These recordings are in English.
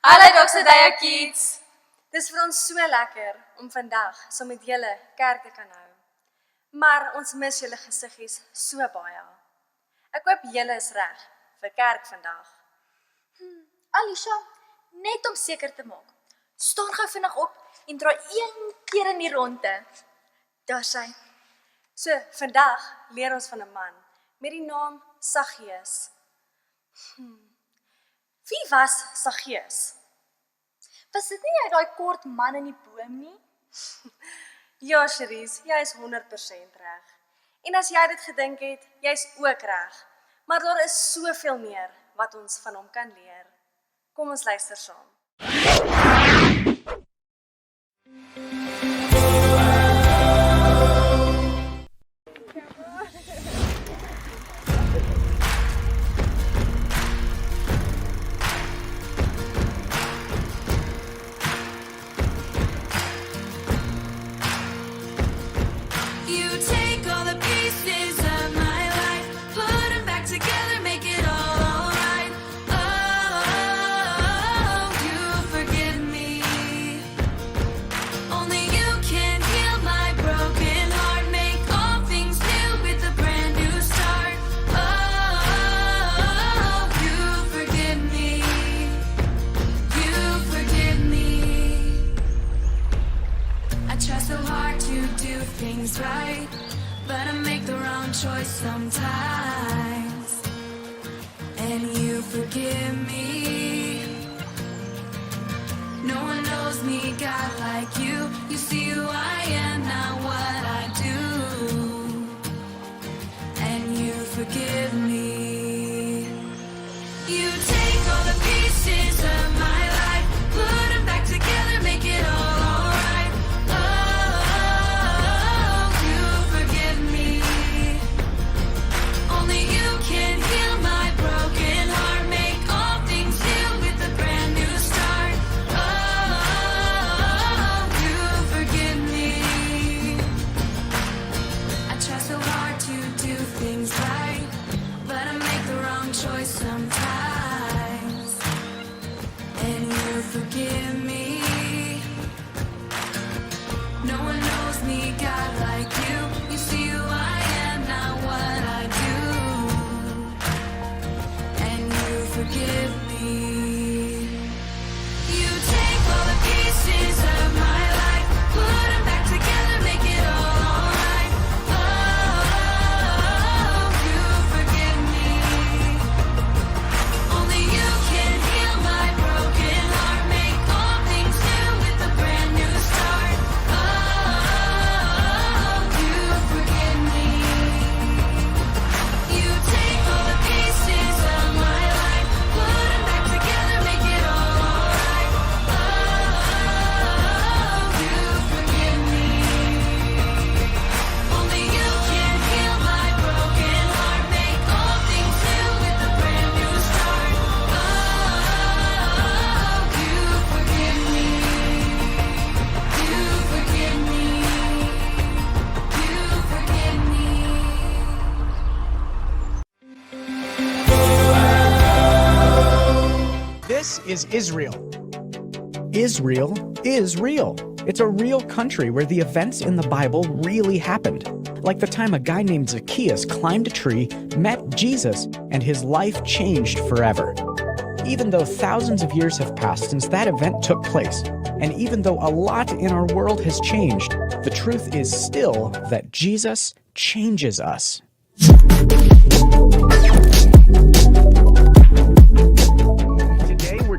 Hallo Doxa Deo Kids! Dis vir ons so lekker om vandag saam met julle kerk te kan hou. Maar ons mis julle gesiggies so baie. Ek hoop julle is reg vir kerk vandag. Alisha, net om seker te maak, staan gou vinnig op en draai 1 keer in die ronde. Daar sy. So, vandag leer ons van 'n man met die naam Saggeus. Wie was Saggeus? Was dit nie daai kort man in die boom nie? Ja, Cherise, jy is 100% reg. En as jy dit gedink het, jy's ook reg. Maar daar is soveel meer wat ons van hom kan leer. Kom ons luister saam. Right, but I make the wrong choice sometimes, and you forgive me. No one knows me, God, like you. You see who I am, not what I do, and you forgive me. You take all the pieces of my life, put them back together, make it all alright. This is Israel. Israel is real. It's a real country where the events in the Bible really happened. Like the time a guy named Zacchaeus climbed a tree, met Jesus, and his life changed forever. Even though thousands of years have passed since that event took place, and even though a lot in our world has changed, the truth is still that Jesus changes us.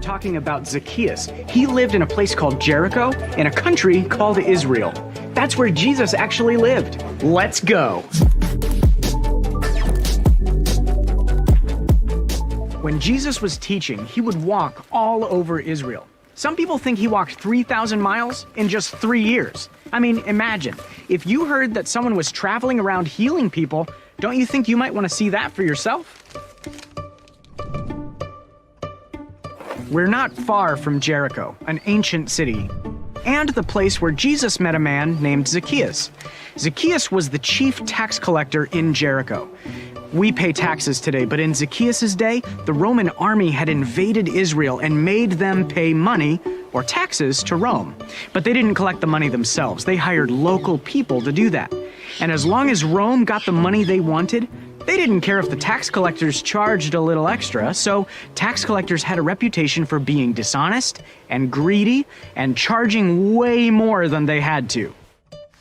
Talking about Zacchaeus. He lived in a place called Jericho in a country called Israel. That's where Jesus actually lived. Let's go. When Jesus was teaching, he would walk all over Israel. Some people think he walked 3,000 miles in just 3 years. I mean, imagine, if you heard that someone was traveling around healing people, don't you think you might want to see that for yourself? We're not far from Jericho, an ancient city, and the place where Jesus met a man named Zacchaeus. Zacchaeus was the chief tax collector in Jericho. We pay taxes today, but in Zacchaeus' day, the Roman army had invaded Israel and made them pay money or taxes to Rome. But they didn't collect the money themselves. They hired local people to do that. And as long as Rome got the money they wanted, they didn't care if the tax collectors charged a little extra, so tax collectors had a reputation for being dishonest and greedy and charging way more than they had to.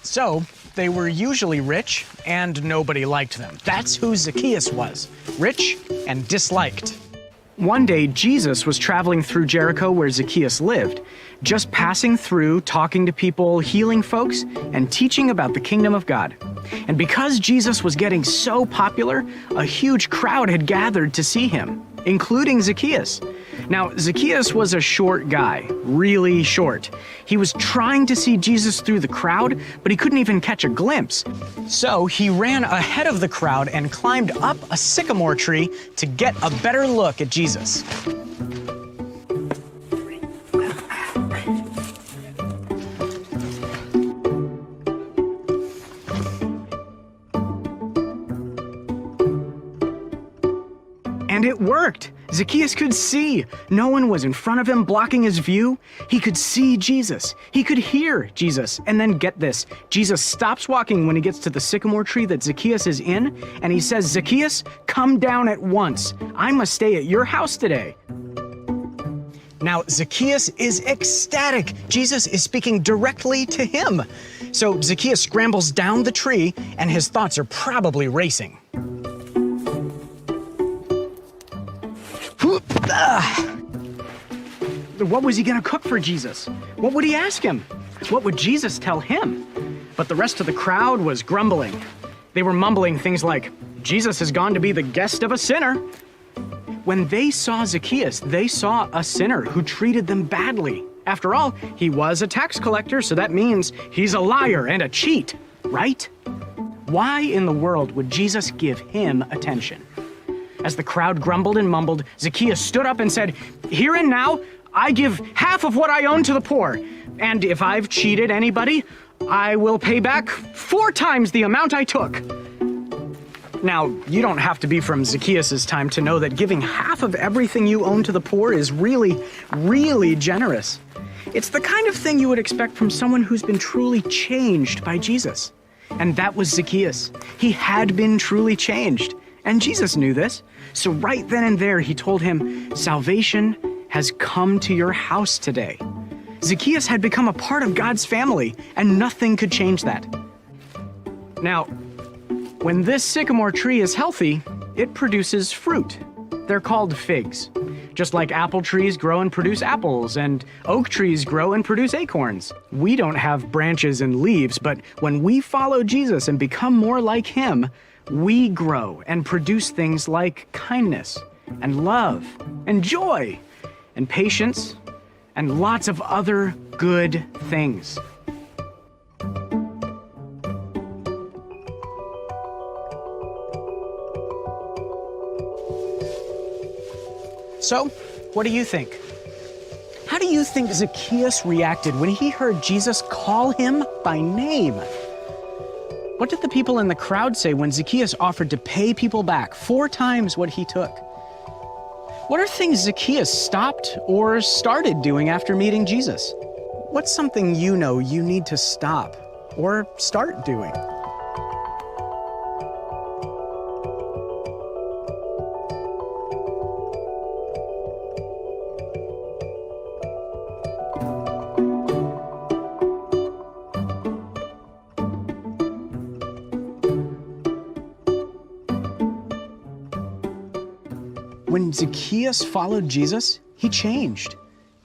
So, they were usually rich and nobody liked them. That's who Zacchaeus was, rich and disliked. One day, Jesus was traveling through Jericho where Zacchaeus lived, just passing through, talking to people, healing folks, and teaching about the kingdom of God. And because Jesus was getting so popular, a huge crowd had gathered to see him, including Zacchaeus. Now, Zacchaeus was a short guy, really short. He was trying to see Jesus through the crowd, but he couldn't even catch a glimpse. So he ran ahead of the crowd and climbed up a sycamore tree to get a better look at Jesus. And it worked. Zacchaeus could see. No one was in front of him blocking his view. He could see Jesus. He could hear Jesus. And then get this, Jesus stops walking when he gets to the sycamore tree that Zacchaeus is in, and he says, "Zacchaeus, come down at once. I must stay at your house today." Now, Zacchaeus is ecstatic. Jesus is speaking directly to him. So Zacchaeus scrambles down the tree, and his thoughts are probably racing. What was he going to cook for Jesus? What would he ask him? What would Jesus tell him? But the rest of the crowd was grumbling. They were mumbling things like, "Jesus has gone to be the guest of a sinner." When they saw Zacchaeus, they saw a sinner who treated them badly. After all, he was a tax collector, so that means he's a liar and a cheat, right? Why in the world would Jesus give him attention? As the crowd grumbled and mumbled, Zacchaeus stood up and said, "Here and now, I give half of what I own to the poor. And if I've cheated anybody, I will pay back 4 times the amount I took." Now, you don't have to be from Zacchaeus' time to know that giving half of everything you own to the poor is really, really generous. It's the kind of thing you would expect from someone who's been truly changed by Jesus. And that was Zacchaeus. He had been truly changed. And Jesus knew this. So right then and there, he told him, "Salvation has come to your house today." Zacchaeus had become a part of God's family, and nothing could change that. Now, when this sycamore tree is healthy, it produces fruit. They're called figs. Just like apple trees grow and produce apples, and oak trees grow and produce acorns. We don't have branches and leaves, but when we follow Jesus and become more like him, we grow and produce things like kindness and love and joy and patience and lots of other good things. So, what do you think? How do you think Zacchaeus reacted when he heard Jesus call him by name? What did the people in the crowd say when Zacchaeus offered to pay people back 4 times what he took? What are things Zacchaeus stopped or started doing after meeting Jesus? What's something you know you need to stop or start doing? When Zacchaeus followed Jesus, he changed.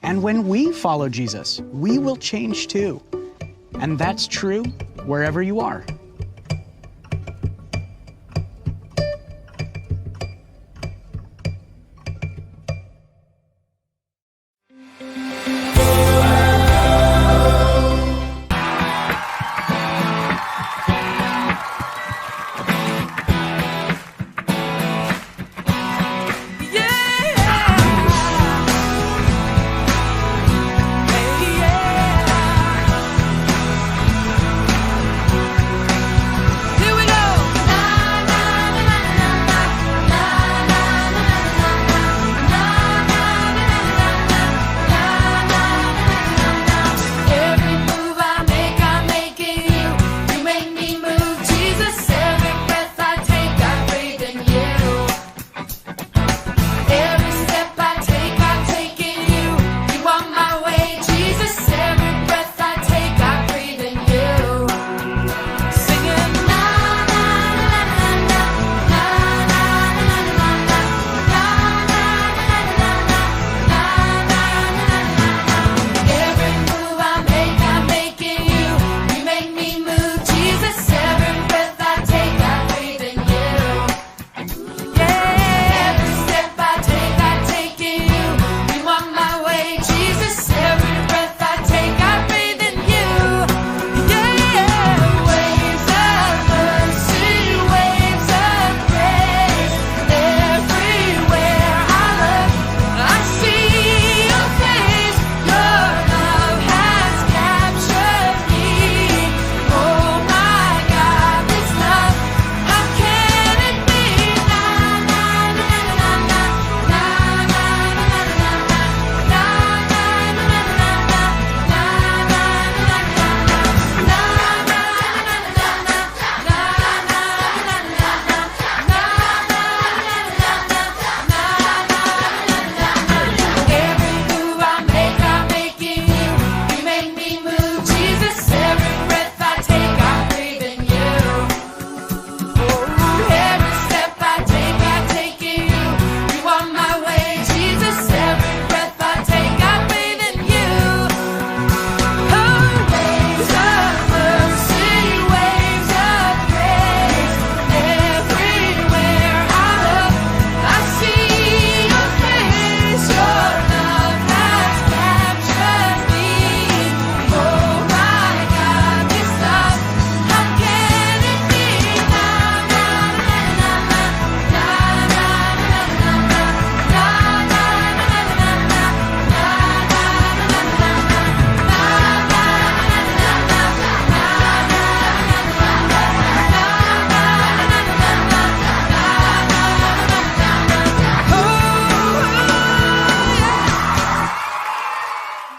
And when we follow Jesus, we will change too. And that's true wherever you are.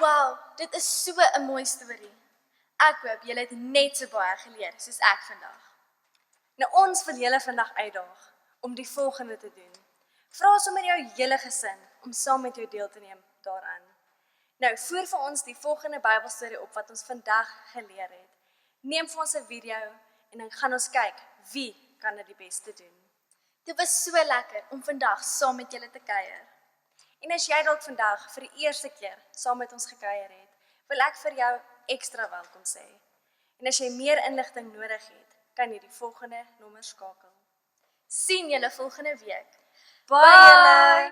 Wow, dit is so 'n mooi storie. Ek hoop julle het net so baie geleer soos ek vandag. Nou ons wil julle vandag uitdaag om die volgende te doen. Vra sommer jou hele gesin om saam met jou deel te neem daaraan. Nou voer vir ons die volgende Bybelstorie op wat ons vandag geleer het. Neem vir ons 'n video en dan gaan ons kyk wie kan dit die beste doen. Dit was so lekker om vandag saam met julle te kuier. En as jy dalk vandag vir die eerste keer saam met ons gekuier het, wil ek vir jou ekstra welkom sê. En as jy meer inligting nodig het, kan jy die volgende nommer skakel. Sien julle volgende week. Baie!